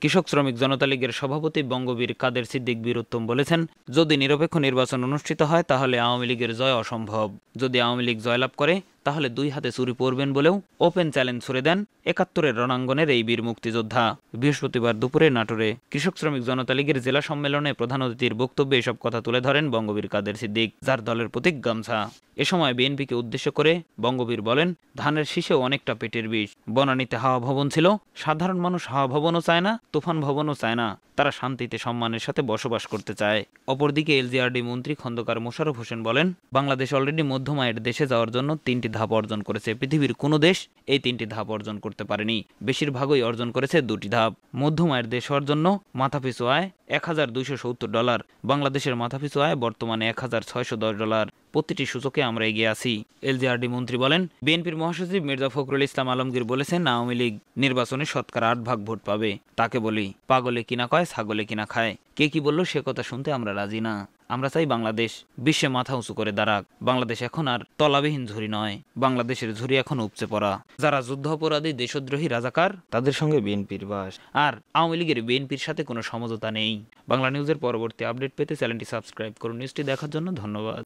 কৃষক শ্রমিক জনতা লীগের সভাপতি বঙ্গবীর কাদের সিদ্দিক বীরউত্তম বলেছেন, যদি নিরপেক্ষ নির্বাচন অনুষ্ঠিত হয় তাহলে আওয়ামী লীগের জয় অসম্ভব। যদি আওয়ামী লীগ জয়লাভ করে তাহলে 2 হাতে চুরি পড়বেন বলেও ওপেন চ্যালেঞ্জ ছুড়ে দেন 71-এর রণাঙ্গনের এই বীর মুক্তিযোদ্ধা। বৃহস্পতিবার দুপুরে নাটোরে কৃষক শ্রমিক জনতা লীগের জেলা সম্মেলনে প্রধান অতিথির বক্তব্যে এসব কথা তুলে ধরেন বঙ্গবীর কাদের সিদ্দিক, যার দলের প্রতীক গামছা। এ সময় বিএনপিকে উদ্দেশ্য করে বঙ্গবীর বলেন, ধানের শীষেও অনেকটা পেটের বিষ। বনানীতে হাওয়া ভবন ছিল, সাধারণ মানুষ হাওয়া ভবনও চায় না, তুফান ভবনও চায় না, তারা শান্তিতে সম্মানের সাথে বসবাস করতে চায়। অপরদিকে এলজিআরডি মন্ত্রী খন্দকার মোশাররফ হোসেন বলেন, বাংলাদেশ অলরেডি মধ্যম আয়ের দেশে যাওয়ার জন্য 3টি ধাপ অর্জন করেছে। পৃথিবীর কোনো দেশ এই 3টি ধাপ অর্জন করতে পারেনি, বেশিরভাগই অর্জন করেছে 2টি ধাপ। মধ্যম আয়ের দেশ হওয়ার জন্য মাথাপিছু আয় $1270। বাংলাদেশের মাথাপিছু আয় বর্তমানে $1610। প্রতিটি সূচকে আমরা এগিয়ে আছি। এলজিআরডি মন্ত্রী বলেন, বিএনপির মহাসচিব মির্জা ফখরুল ইসলাম আলমগীর বলেছেন, আওয়ামী লীগ নির্বাচনে শতকরা 8 ভাগ ভোট পাবে। তাকে বলি, পাগলে কিনা কয় ছাগলে কিনা খায়। কে কি বলল সে কথা শুনতে আমরা রাজি না। আমরা চাই বাংলাদেশ বিশ্বে মাথা উঁচু করে দাঁড়াক। বাংলাদেশ এখন আর তলাবিহীন ঝুরি নয়, বাংলাদেশের ঝুরি এখন উপচে পড়া। যারা যুদ্ধ অপরাধী, দেশদ্রোহী, রাজাকার, তাদের সঙ্গে বিএনপির বাস। আর আওয়ামী লীগের বিএনপির সাথে কোনো সমঝোতা নেই। বাংলা নিউজের পরবর্তী আপডেট পেতে চ্যানেলটি সাবস্ক্রাইব করুন। নিউজটি দেখার জন্য ধন্যবাদ।